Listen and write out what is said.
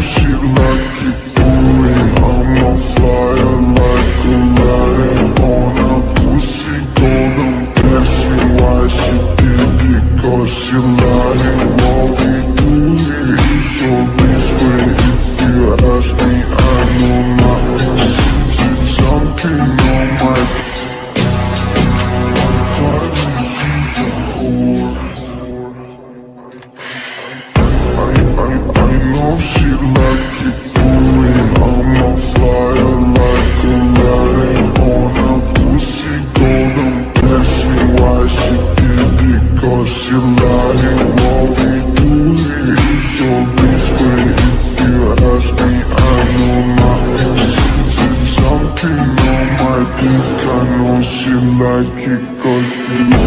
she like it for real. I'm a flyer like Aladdin on a pussy golden blessing. Why she did it? Cause she lying. What we do here is so discreet. If you ask me, I know nothing. She's something on my body. She's a whore. I know she like it for real. I'm a flyer like Aladdin on a pussy golden blessing. Why she did it? Cause she lying. What we do here is so discreet. If you ask me, I know nothing. She's something on my dick. I know she like it cause she